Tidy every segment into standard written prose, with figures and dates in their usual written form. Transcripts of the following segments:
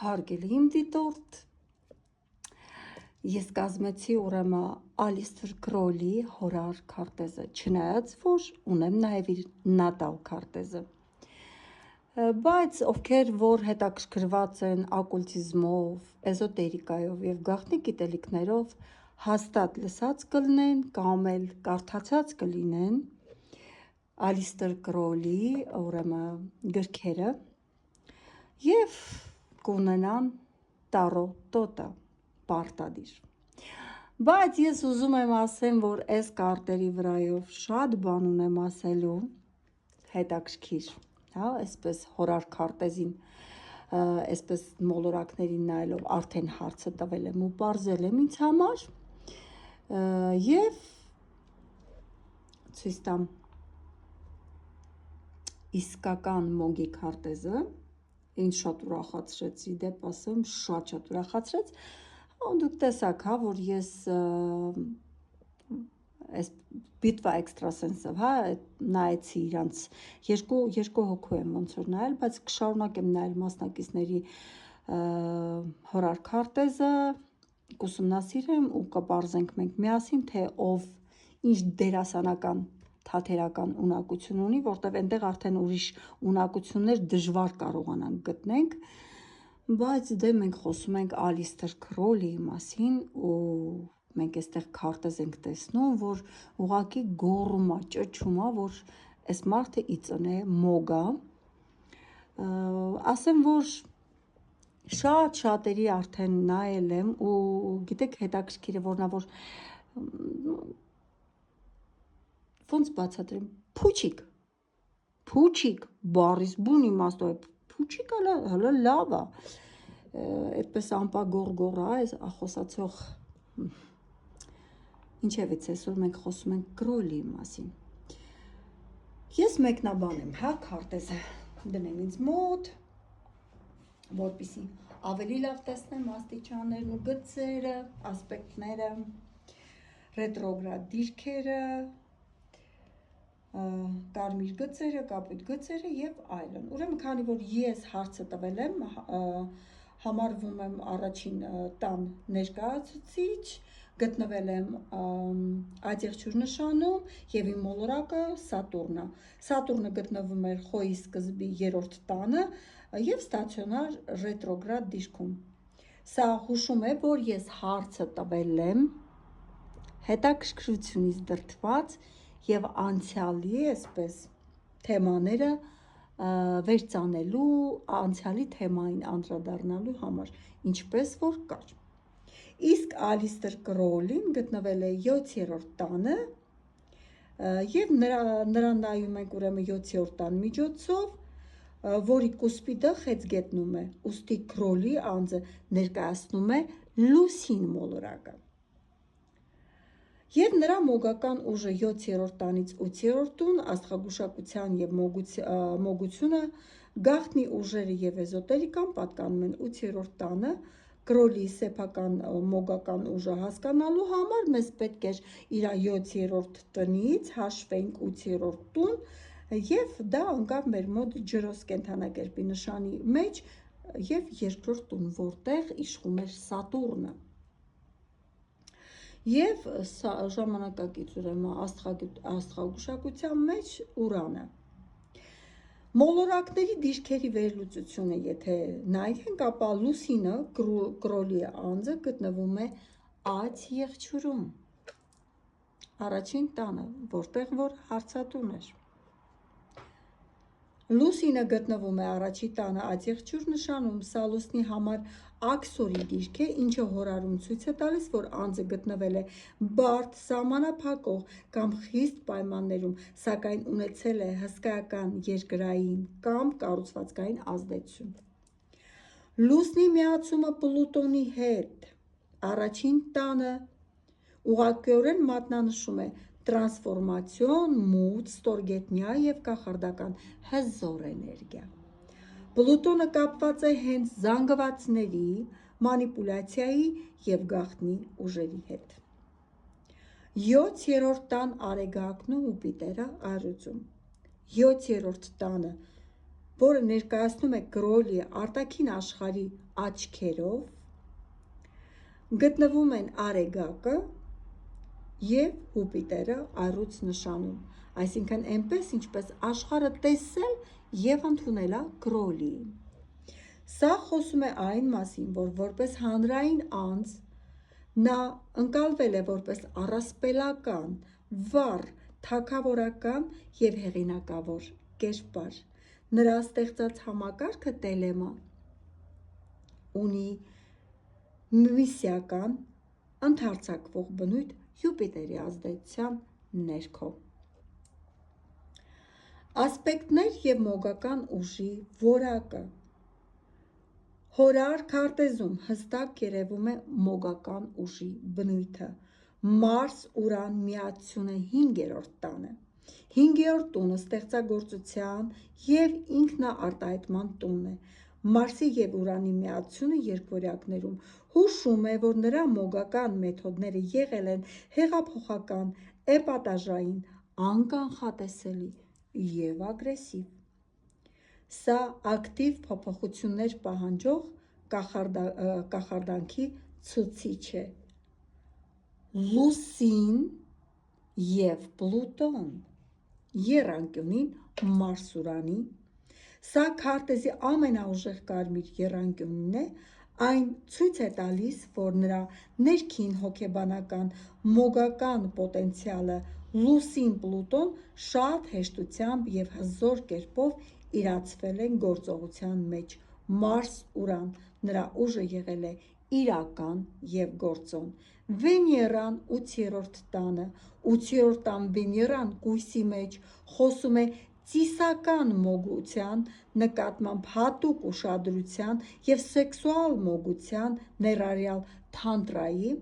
Հարգելի իմ դիտորդ, ես կազմեցի ուրեմն Ալիստր Քրոլի հորար քարտեզը, չնայած որ ունեմ նաև իր նատալ քարտեզը, բայց ովքեր որ հետաքրքրված են օկուլտիզմով, էզոտերիկայով եւ գաղտնի գիտելիքներով հաստատ լսած կլինեն կամ էլ կարդացած կլինեն Ալիստր Քրոլի ուրեմն գրքերը եւ կունենան տարո տոտը պարտադիր, բայց ես ուզում եմ ասեմ, որ այս կարտերի վրայով շատ բան ունեմ ասելու հետաքրքիր, հա, այսպես հորար քարտեզին, այսպես մոլորակներին նայելով արդեն հարցը տվել եմ ու բարձել եմ ինձ համար եւ ցույց տամ իսկական մոգի քարտեզը ինձ շատ ուրախացրեց, իդեպ ասեմ, շատ ուրախացրեց, դուք տեսաք, հա, որ ես այս բիտվա էքստրասենսով, հա, նայեցի իրանց երկու հոգու եմ ոնց որ նայել, բայց կշարունակեմ նայել մասնակիցների հորար քարտեզը, կուսումնասիրեմ ու կպարզենք մենք միասին, թե ով ինչ դերասանական թաթերական ունակություն ունի, որտեվ այնտեղ արդեն ուրիշ ունակություններ դժվար կարողանանք գտնենք, բայց դե մենք խոսում ենք Ալիստր Քրոլի մասին ու մենք այստեղ քարտեզ ենք տեսնում, որ ուղղակի գոռում է, ճչում է, որ այս մարդը իծն է, մոգ է, ասեմ, որ շատերի արդեն նայել եմ ու գիտեք հետաքրքիր է, որ նա որ ոնց բացատրեմ, փուչիկ, բառիս բուն իմաստով է, փուչիկ հələ լավ է, այդպես անպագոր գոռ է, խոսացող, ինչևից այսօր մենք խոսում ենք Քրոլի մասին, ես մեկնաբանեմ, հա, քարտեզը դնեմ ինձ մոտ, որպեսզի ավելի լավ տեսնեմ աստիճաններն ու գծերը, ասպեկտները, ռետրոգրադ դիրքերը, կարմիր գծերը, կապույտ գծերը եւ այլն։ Ուրեմն քանի որ ես հարցը տվել եմ, համարվում եմ առաջին տան ներկայացուցիչ, գտնվել եմ աջեղջյուր նշանում եւ իմ մոլորակը Սատուրնը։ Սատուրնը գտնվում էր Խոյի սկզբի 3-րդ տանը եւ ստացիոնար ռետրոգրադ դիրքում։ Սա հուշում է, որ ես հարցը տվել եմ հետաքրքրությունից դրդված եւ անցյալի այսպես թեմաները վերցանելու, անցյալի թեմային անդրադառնալու համար, ինչպես որ կար։ Իսկ Ալիստր Քրոլին գտնվել է 7-րդ տանը եւ նրան նայում ենք ուրեմն 7-րդ տան միջոցով, որի կուսպիդը խեցգետնում է, ուստի Քրոլի անձը ներկայացնում է լուսին մոլորակը։ Եվ նրա մոգական ուժը 7-րդ տանից 8-րդ տուն, աստղագուշակության եւ մոգությունը, գաղտնի ուժերը եւ էզոտերիկան պատկանում են 8-րդ տանը, Քրոլի սեփական մոգական ուժը հասկանալու համար մեզ պետք էր իր 7-րդ տնից հաշվենք 8-րդ տուն եւ դա ընկավ մեր մոտ ջրոս կենթանակերպի նշանի մեջ եւ երկրորդ տուն, որտեղ իշխում էր Սատուրնը։ Եվ ժամանակակից ուրեմն աստղագուշակության մեջ Ուրանը։ Մոլորակների դիրքերի վերլուծությունը եթե նայենք, ապա լուսինը Քրոլի անձը գտնվում է Աջ եղջյուրում, առաջին տանը, որտեղ որ հարցատուն էր։ Լուսինը գտնվում է առաջի տանը Աջ եղջյուր նշանում, սա լուսնի համար աքսորի դիրք է, ինչը հորարում ցույց է տալիս, որ անձը գտնվել է բարդ, սահմանափակող կամ խիստ պայմաններում, սակայն ունեցել է հսկայական երկրային կամ կառուցվածքային ազդեցություն։ Լուսնի միացումը Պլուտոնի հետ առաջին տանը ուղղակիորեն մատնանշում է տրանսֆորմացիոն, մութ, ստորգետնյա եւ կախարդական հզոր էներգիա։ Պլուտոնը կապված է հենց զանգվածների, մանիպուլյացիայի եւ գաղտնի ուժերի հետ։ 7-րդ տան Արեգակն ու Յուպիտերը առյուծում։ 7-րդ տանը, որը ներկայացնում է կրոլի արտաքին աշխարհի աչքերով, գտնվում են Արեգակը և Հուպիտերը առյուծ նշանում, այսինքն այնպես, ինչպես աշխարհը տեսել և ընդունել է կրոլի։ Սա խոսում է այն մասին, որ որպես հանրային անձ նա ընկալվել է որպես առասպելական, վառ, թագավորական և հեղինակավոր կերպար։ Նրա ստեղծած համակարգը Տելեմը ունի միսիական, ընդարձակվող բնույթ Յուպիտերի ազդեցության ներքո։ Ասպեկտներ և մոգական ուժի որակը։ Հորար քարտեզում հստակ երևում է մոգական ուժի բնույթը։ Մարս-Ուրան միացությունը 5-րդ տանը։ 5-րդ տունը ստեղծագործության և ինքնաարտահայտման տունն է։ Մարսի և Ուրանի միացությունը երկվորյակներում հուշում է, որ նրա մոգական մեթոդները եղել են հեղափոխական, էպատաժային, անկանխատեսելի և ագրեսիվ։ Սա ակտիվ փոփոխություններ պահանջող կախարդանքի ցուցիչ է։ Լուսին և Պլուտոն եռանկյունին Մարս-Ուրանի։ Սա քարտեզի ամենաուժեղ կարմիր եռանկյունն է, այն ցույց է տալիս, որ նրա ներքին հոգեբանական մոգական պոտենցիալը Լուսին Պլուտոն շատ հեշտությամբ և հզոր կերպով իրացվել են գործողության մեջ։ Մարս-Ուրան նրա ուժը եղել է իրական և գործոն։ Վեներան 8-րդ տանը։ 8-րդ տան Վեներան կույսի մեջ խոսում է ծիսական մոգության նկատմամբ հատուկ ուշադրության և սեքսուալ մոգության, ներառյալ թանտրայի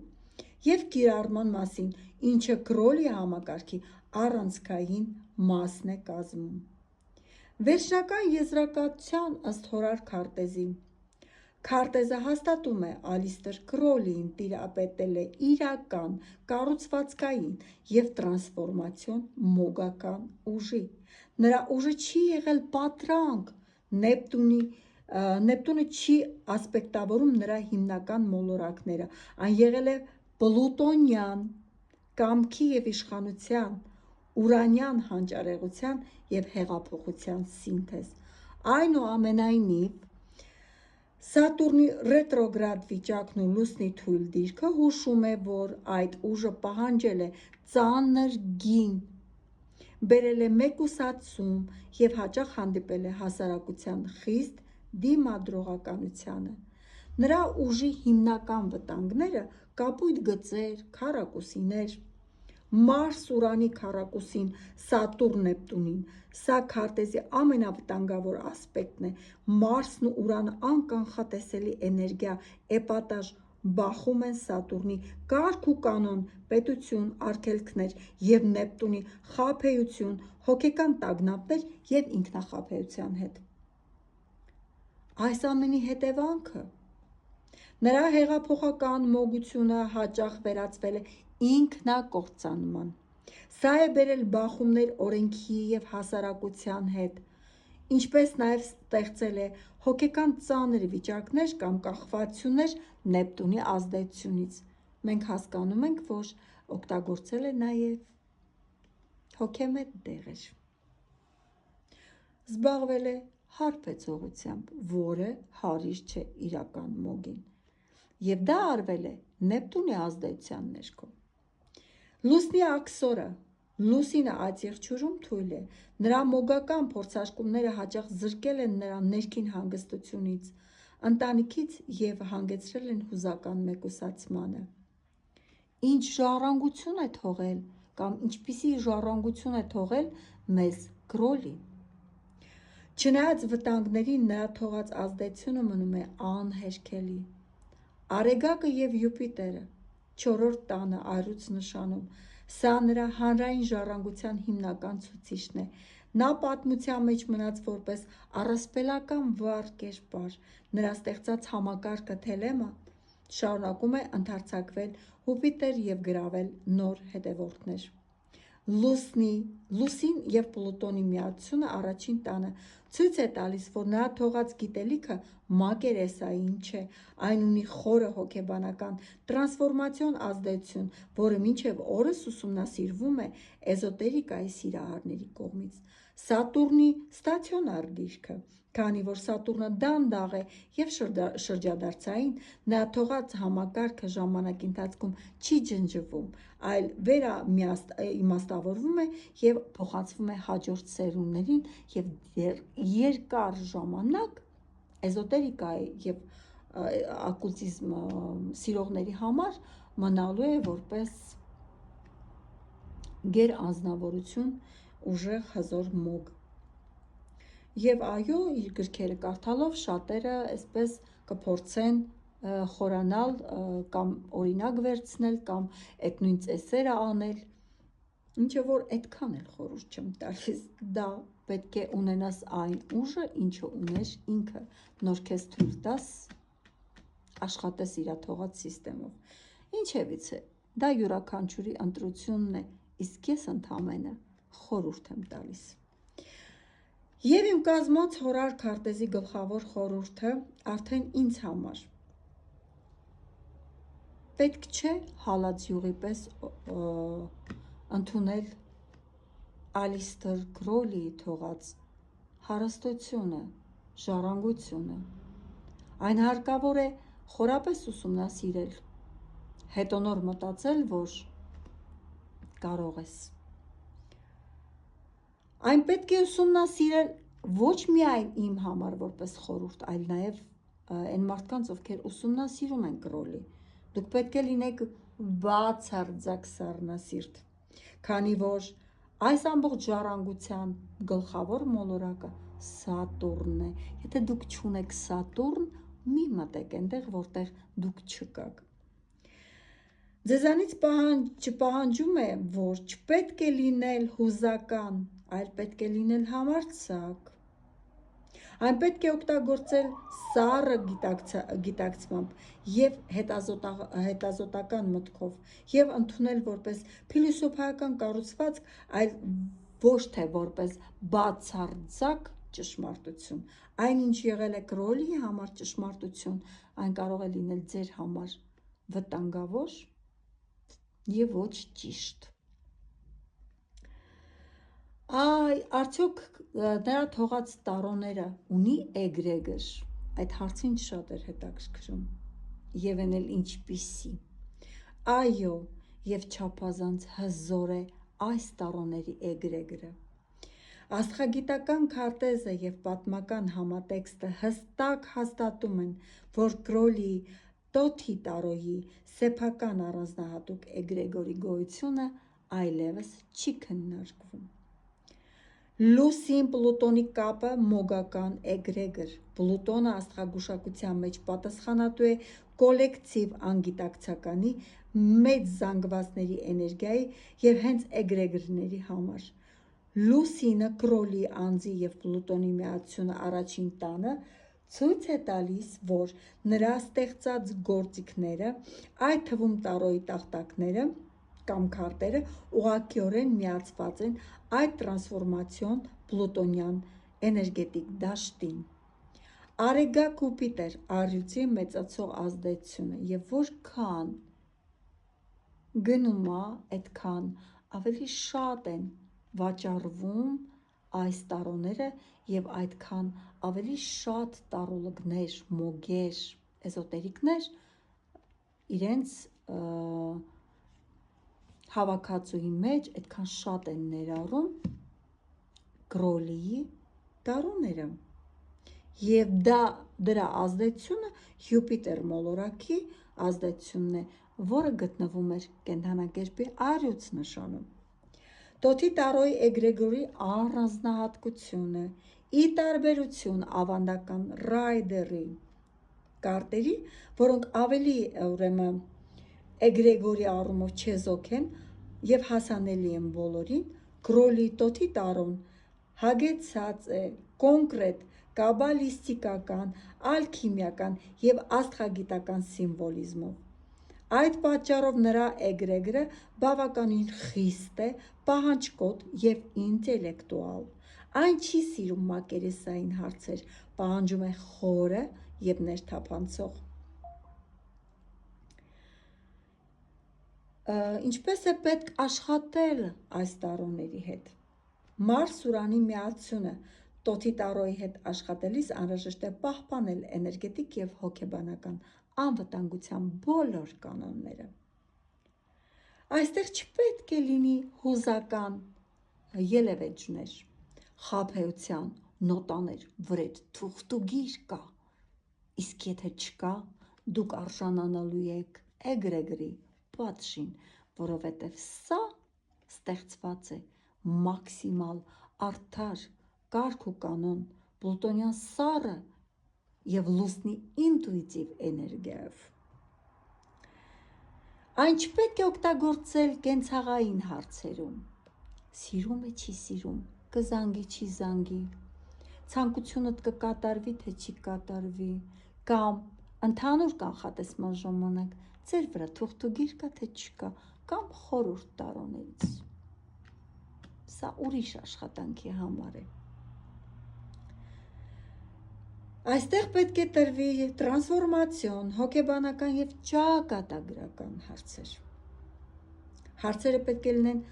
և կիրառման մասին, ինչը կրոլի համակարգի առանցքային մասն է կազմում։ Վերջնական եզրակացության ըստ Հորար քարտեզի։ Քարտեզը հաստատում է Ալիստեր Կրոլին տիրապետել է իրական, կառուցվածքային և տրանսֆորմացիոն մոգական ուժի։ Նրա ուժը չի եղել պատրանք, Նեպտունը չի ասպեկտավորում նրա հիմնական մոլորակները, այն եղել է պլուտոնյան, կամքի և իշխանության, ուրանյան հանճարեղության և հեղափոխության սինթեզ։ Այնուամենայնիվ, Սատուրնի ռետրոգրադ վիճակն ու Լուսնի թույլ դիրքը հուշում է, որ այդ ուժը պահանջել է ծանր գին, բերել է մեկուսացում և հաճախ հանդիպել է հասարակության խիստ դիմադրողականությանը։ Նրա ուժի հիմնական վտանգները կապույտ գծեր, քառակուսիներ։ Մարս-Ուրանի քառակուսին Սատուրն-Նեպտունին։ Սա քարտեզի ամենավտանգավոր ասպեկտն է։ Մարսն ու Ուրանը անկանխատեսելի էներգիա, էպատաժ բախում են Սատուրնի կարգուկանոն պետություն, արգելքներ և Նեպտունի խաբեություն, հոգեկան տագնապներ և ինքնախաբեության հետ։ Այս ամենի հետևանքը նրա հեղափոխական մոգությունը հաճախ վերածվել է ինքնակործանման։ Սա է բերել բախումներ օրենքի և հասարակության հետ, ինչպես նաև ստեղծել է հոգեկան ծանր վիճակներ կամ կախվածություններ Նեպտունի ազդեցությունից։ Մենք հասկանում ենք, որ օգտագործել է նաև հոգեմետ դեղեր։ Զբաղվել է հարբեցողությամբ, որը հարիր չէ իրական մոգին, և դա արվել է Նեպտունի ազդեցության ներքո։ Լուսնի աքսորը։ Լուսինը այդ եղջյուրում թույլ է։ Նրա մոգական փորձարկումները հաճախ զրկել են նրան ներքին հանգստությունից, ընտանիքից և հանգեցրել են հուզական մեկուսացմանը։ Ինչ ժառանգություն է թողել կամ ինչպիսի ժառանգություն է թողել մեզ Կրոլին։ Չնայած վտանգներին, նրա թողած ազդեցությունը մնում է անհերքելի։ Արեգակը և Յուպիտերը 4-րդ տանը առյուծ նշանում։ Սա նրա հանրային ժառանգության հիմնական ցուցիչն է։ Նա պատմության մեջ մնաց որպես առասպելական վառ կերպար։ Նրա ստեղծած համակարգը Թելեմը շարունակում է ընդարձակվել Հուպիտեր և գրավել նոր հետևորդներ։ Լուսին և Պլուտոնի միացությունը առաջին տանը ցույց է տալիս, որ նրա թողած գիտելիքը մակերեսային չէ, այն ունի խորը հոգեբանական տրանսֆորմացիոն ազդեցություն, որը մինչև օրս ուսումնասիրվում է էզոտերիկայի սիրահարների կողմից։ Սատուրնի ստացիոնար դիրքը, քանի որ Սատուրնը դանդաղ է և շրջադարձային, նրա թողած համակարգը ժամանակի ընթացքում չի ջնջվում, այլ վերաիմաստավորվում է և փոխանցվում է հաջորդ սերունդներին և երկար ժամանակ էզոտերիկայի և օկուլտիզմ սիրողների համար մնալու է որպես գերանձնավորություն, ուժեղ հզոր մոգ։ Եվ այո, իր գրքերը կարդալով շատերը այսպես կփորձեն խորանալ կամ օրինակ վերցնել կամ այդ նույն ծեսերը անել, ինչը որ այդքան էլ խորհուրդ չեմ տալիս, դա պետք է ունենաս այն ուժը, ինչը ուներ ինքը, նոր քեզ թույլ տաս աշխատես իրա թողած սիստեմով։ Ինչևիցե, դա յուրաքանչյուրի ընտրությունն է, իսկ ես ընդամենը խորհուրդ եմ տալիս։ Եվ իմ կազմած հորար քարտեզի գլխավոր խորհուրդը արդեն ինձ համար պետք չէ հալած յուղի պես ընդունել Ալիստեր Քրոլիի թողած հարստությունը, ժառանգությունը, այն հարկավոր է խորապես ուսումնասիրել, հետո նոր մտածել, որ կարող ես։ Այն պետք է ուսումնասիրել ոչ միայն իմ համար որպես խորհուրդ, այլ նաև այն մարդկանց, ովքեր ուսումնասիրում են Քրոլի, դուք պետք է լինեք բացարձակ սառնասիրտ, քանի որ այս ամբողջ ժառանգության գլխավոր մոլորակը Սատուրնն է։ Եթե դուք չունեք Սատուրն, մի մտեք այնտեղ, որտեղ դուք չկաք։ Ձեզանից չպահանջում է, որ չպետք է լինել հուզական, այլ պետք է լինել համարձակ։ Այն պետք է օգտագործել սառը գիտակցմամբ և հետազոտական մտքով և ընդունել որպես փիլիսոփայական կառուցվածք, այլ ոչ թե որպես բացարձակ ճշմարտություն։ Այն, ինչ եղել է Քրոլիի համար ճշմարտություն, այն կարող է լինել ձեր համար վտանգավոր և ոչ ճիշտ։ Արդյոք նրա թողած տարոները ունի էգրեգոր։ Այդ հարցը ինձ շատ էր հետաքրքրում և այն էլ ինչպիսի։ Այո, և չափազանց հզոր է այս տարոների էգրեգորը։ Աստղագիտական քարտեզը և պատմական համատեքստը հստակ հաստատում են, որ Քրոլիի Տոթի տարոյի սեփական առանձնահատուկ էգրեգորի գոյությունը այլևս չի քննարկվում։ Լուսին Պլուտոնի կապը մոգական էգրեգոր։ Պլուտոնը աստղագուշակության մեջ պատասխանատու է կոլեկտիվ անգիտակցականի, մեծ զանգվածների էներգիայի և հենց էգրեգորների համար։ Լուսինը Քրոլիի անձի և Պլուտոնի միացությունը առաջին տանը ցույց է տալիս, որ նրա ստեղծած գործիքները, այդ թվում տարոյի տախտակները կամ քարտերը, ուղղակիորեն միացված են այդ տրանսֆորմացիոն պլուտոնյան էներգետիկ դաշտին։ Արեգակ Յուպիտեր առյուծի մեծացող ազդեցությունը և որքան գնում է, այդքան ավելի շատ են վաճառվում այս տարոները և այդքան ավելի շատ տարոլոգներ, մոգեր, էզոտերիկներ իրենց հավաքածուի մեջ այդքան շատ են ներառում Քրոլիի տարոները։ Եվ դրա ազդեցությունը Յուպիտեր մոլորակի ազդեցությունն է, որը գտնվում էր կենդանակերպի առյուծ նշանում։ Տոթի տարոյի էգրեգորի առանձնահատկությունը, ի տարբերություն ավանդական Ռայդերի կարտերի, որոնք ավելի էգրեգորի առումով չեզոք են և հասանելի են բոլորին, Քրոլիի Տոթի տարոն հագեցած է կոնկրետ կաբալիստիկական, ալքիմիական և աստղագիտական սիմվոլիզմով։ Այդ պատճառով նրա էգրեգրը բավականին խիստ է, պահանջկոտ և ինտելեկտուալ։ Այն չի սիրում մակերեսային հարցեր, պահանջում է խորը և ներթափանցող։ Ինչպես է պետք աշխատել այս տարոների հետ։ Մարս Ուրանի միացությունը Տոթի տարոյի հետ աշխատելիս անհրաժեշտ է պահպանել էներգետիկ և հոգեբանական անվտանգության բոլոր կանոնները։ Այստեղ չպետք է լինի հուզական ելևէջներ, խաբեության նոտաներ, վրեջ թուղթուգիր կա, իսկ եթե չկա, դուք արժանանալու եք էգրեգրի պատժին, որովհետև սա ստեղծված է մաքսիմալ արդար, կարգ ու կանոն, պլուտոնյան սառը և լուսնի ինտուիտիվ էներգիայով։ Այն չպետք է օգտագործել կենցաղային հարցերում։ Սիրում է, չի սիրում, կզանգի, չի զանգի, ցանկությունդ կկատարվի, թե չի կատարվի, կամ ընդհանուր կանխատեսման ժամանակ ձեր վրա թուղթուգիր կա, թե չկա, կամ խորհուրդ տարոներից։ Սա ուրիշ աշխատանքի համար է։ Այստեղ պետք է տրվի տրանսֆորմացիոն, հոգեբանական և ճակատագրական հարցեր։ Հարցերը պետք է լինեն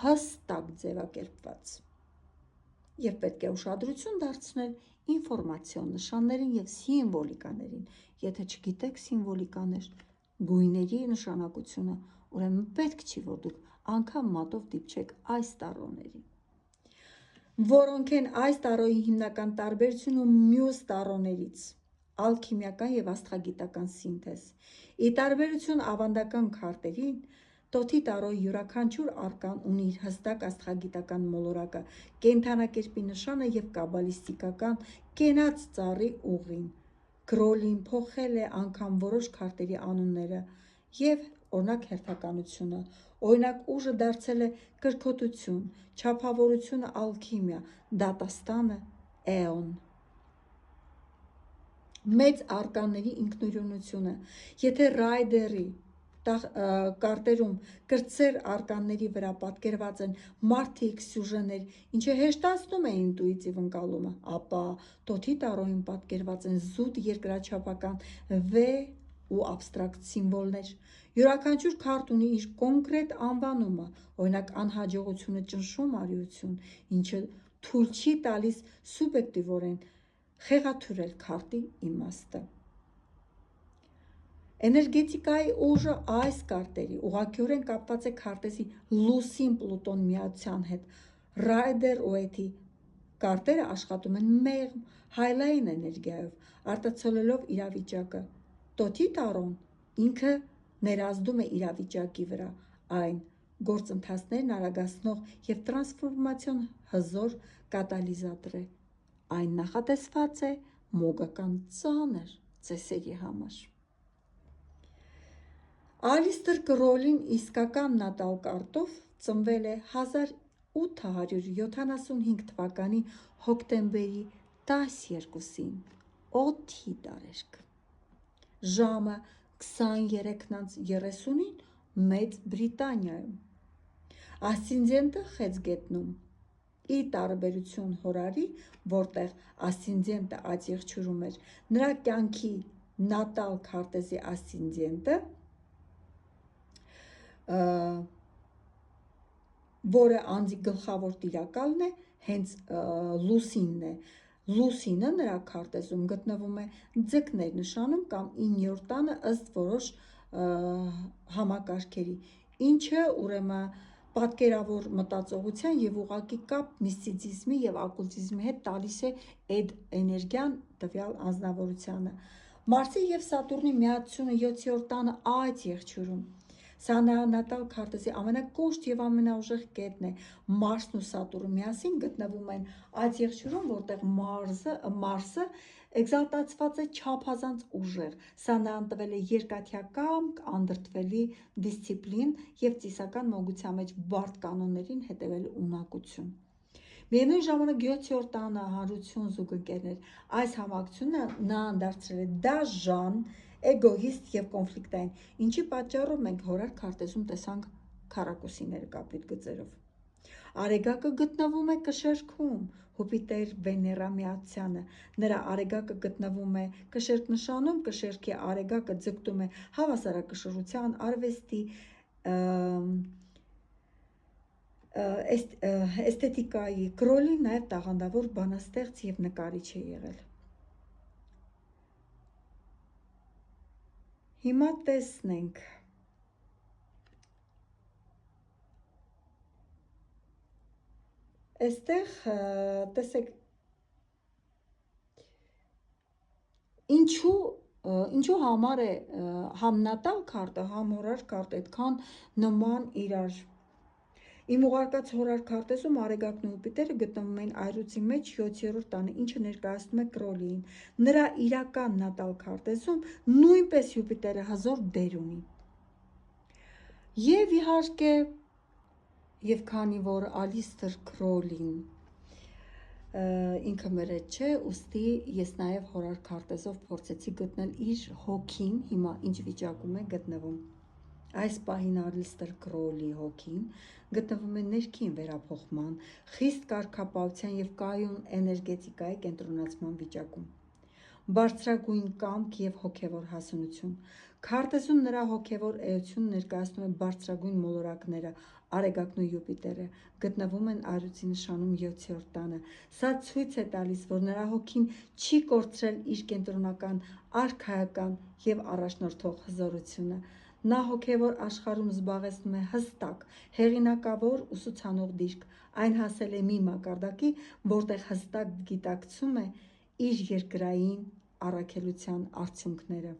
հստակ ձևակերպված և պետք է ուշադրություն դարձնել ինֆորմացիոն նշաններին և սիմվոլիկաներին։ Եթե չգիտեք սիմվոլիկաներ, գույների նշանակությունը, ուրեմն պետք չի, որ դուք անգամ մատով դիպչեք այս տարոներին, որոնք են այս տարոյի հիմնական տարբերությունը մյուս տարոներից՝ ալքիմիական և աստղագիտական սինթեզ։ Ի տարբերություն ավանդական քարտերին, Տոթի տարոյի յուրաքանչյուր արկան ունի իր հստակ աստղագիտական մոլորակը, կենդանակերպի նշանը և կաբալիստիկական կենաց ծառի ուղին։ Քրոլին փոխել է անգամ որոշ քարտերի անունները և օրինակ հերթականությունը, օրինակ ուժը դարձել է կրքոտություն, չափավորությունը ալքիմիա, դատաստանը էոն։ Մեծ արկաների ինքնուրույնությունը։ Եթե Ռայդերի կարտերում կրտսեր արկանների վրա պատկերված են մարդիկ, սյուժեներ, ինչը հեշտացնում է ինտուիտիվ ընկալումը, ապա Տոթի տարոյում պատկերված են զուտ երկրաչափական վեհ ու աբստրակտ սիմվոլներ։ Յուրաքանչյուր քարտ ունի իր կոնկրետ անվանումը, օրինակ անհաջողությունը ճնշում արիություն, ինչը թույլ չի տալիս սուբյեկտիվորեն խեղաթյուրել քարտի իմաստը։ Էներգետիկայի ուժը այս կարտերի ուղղակիորեն կապված է քարտեզի լուսին-պլուտոն միացության հետ։ Ռայդեր-Ուեթի կարտերը աշխատում են մեղմ, հայլային էներգիայով, արտացոլելով իրավիճակը։ Տոթի տարոն ինքը ներազդում է իրավիճակի վրա, այն գործընթացներն արագացնող և տրանսֆորմացիոն հզոր կատալիզատոր է։ Այն նախատեսված է մոգական ծանր ծեսերի համար։ Ալիստր Կրոլին իսկական նատալ կարտով ծնվել է 1875 թվականի հոկտեմբերի 12-ին, օդի տարերկ, ժամը 23:30-ին Մեծ Բրիտանիայում։ Ասցենդենտը Խեցգետնում, ի տարբերություն հորարի, որտեղ ասցենդենտը աջ եղջյուրում էր, նրա կյանքի նատալ քարտեզի ասցենդենտը, որը անձի գլխավոր տիրակալն է, հենց լուսինն է։ Լուսինը նրա քարտեզում գտնվում է ձկներ նշանում կամ 9-րդ տանը ըստ որոշ համակարգերի, ինչը ուրեմն պատկերավոր մտածողության և ուղղակի կապ միստիցիզմի և օկուլտիզմի հետ տալիս է այդ էներգիան տվյալ անձնավորությանը։ Մարսի և Սատուրնի միացությունը 7-րդ տանը աջ եղջյուրում։ Սա նրա նատալ քարտեզի ամենակոշտ և ամենաուժեղ կետն է։ Մարսն ու Սատուրնը միասին գտնվում են աջ եղջյուրում, որտեղ Մարսը էկզալտացված է չափազանց ուժեղ։ Սա նրան տվել է երկաթյա կամք, անդրդվելի դիսցիպլին և ծիսական մոգության մեջ բարդ կանոններին հետևելու ունակություն։ Միևնույն ժամանակ 7-րդ տանը հանրություն, զուգընկերներ, այս համակցությունը նրան դարձրել է դաժան, էգոիստ եւ կոնֆլիկտային, ինչի պատճառով մենք հորար քարտեզում տեսանք քառակուսիները կապույտ գծերով։ Արեգակը գտնվում է կշերքում, Հուպիտեր Վեներա միացյանը, նրա արեգակը գտնվում է կշերք նշանում, կշերքի արեգակը ձգտում է հավասարակշռության, արվեստի, էսթետիկայի, Կրոլին նաև տաղանդավոր բանաստեղծ եւ նկարիչ է եղել։ Հիմա տեսնենք Այստեղ տեսեք ինչու համար է համնատալ քարտը, համ հորար քարտը այդքան նման իրար։ Իմ ուղարկած հորար քարտեզում Արեգակն ու Հուպիտերը գտնվում են այրուցի մեջ 7-րդ տանը, ինչը ներկայացնում է Կրոլիին։ Նրա իրական նատալ քարտեզում նույնպես Հուպիտերը հզոր դեր ունի։ Եվ իհարկե Եվ քանի որ Ալիստեր Քրոլին ինքը մրեջ չէ, ուստի ես նաև հորար քարտեզով փորձեցի գտնել իր հոգին, հիմա ինչ վիճակում է գտնվում։ Այս պահին Ալիստեր Քրոլի հոգին գտնվում է ներքին վերափոխման, խիստ կարգապահության եւ կայուն էներգետիկայի կենտրոնացման վիճակում։ Բարձրագույն կամք եւ հոգեվոր հասունություն։ Քարտեզում նրա հոգեվոր էությունը ներկայացնում է բարձրագույն մոլորակները, Արեգակն ու Յուպիտերը գտնվում են այրուցի նշանում 7-րդ տանը։ Սա ցույց է տալիս, որ նրա հոգին չի կորցրել իր կենտրոնական, արքայական եւ առաջնորդող հզորությունը։ Նա հոգեվոր աշխարհում զբաղեցնում է հստակ, հեղինակավոր ուսուցանող դիրք, այն հասել է մի մակարդակի, որտեղ հստակ գիտակցում է իր երկրային առաքելության արդյունքները։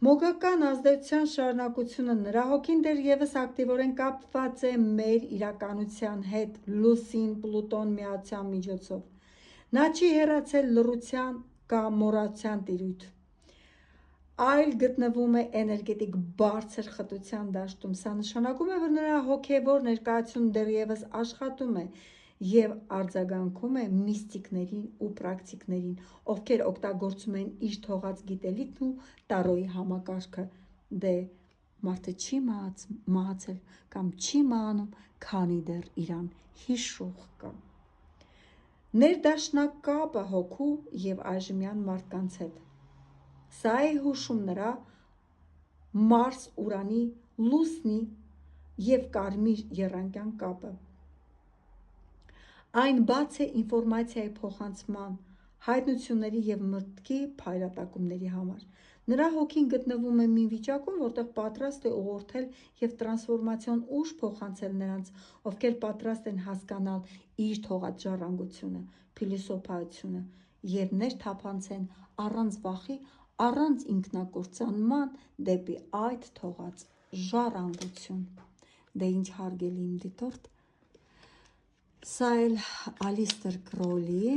Մոգական ազդեցության շարունակությունը նրա հոգին դեռևս ակտիվորեն կապված է մեր իրականության հետ Լուսին Պլուտոն միացան միջոցով։ Նա չի հեռացել լռության կամ մոռացության տիրույթ, այլ գտնվում է էներգետիկ բարձր խտության դաշտում։ Սա նշանակում է, որ նրա հոգևոր ներկայությունն դեռևս աշխատում է եւ արձագանքում է միստիկներին ու պրակտիկներին, ովքեր օգտագործում են իր թողած գիտելիքն ու տարոյի համակարգը։ Դե մարդը չի մահացել կամ չի մահանում, քանի դեռ իրան հիշող կա։ Ներդաշնակ կապը հոգու եւ այժմյան մարդկանց հետ։ Սա է հուշում նրա Մարս Ուրանի, Լուսնի եւ Կարմիր եռանկյան կապը։ Այն բաց է ինֆորմացիայի փոխանցման, հայտնությունների եւ մտքի փայլատակումների համար։ Նրա հոգին գտնվում է մի վիճակում, որտեղ պատրաստ է ուղղորդել եւ տրանսֆորմացիոն ուժ փոխանցել նրանց, ովքեր պատրաստ են հասկանալ իր թողած ժառանգությունը, փիլիսոփայությունը եւ ներթափանցեն առանց վախի, առանց ինքնակործանման դեպի այդ թողած ժառանգություն։ Դե ինչ հարգելի իմ դիտորդ, սա էլ Ալիստեր Քրոլի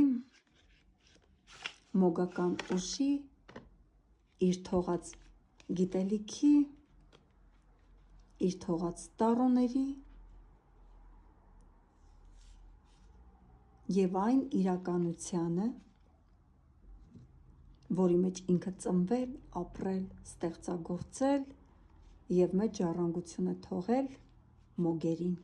մոգական ուժի, իր թողած գիտելիքի, իր թողած տարոների եւ այն իրականությանը, որի մեջ ինքը ծնվել, ապրել, ստեղծագործել եւ մեծ ժառանգություն է թողել մոգերին։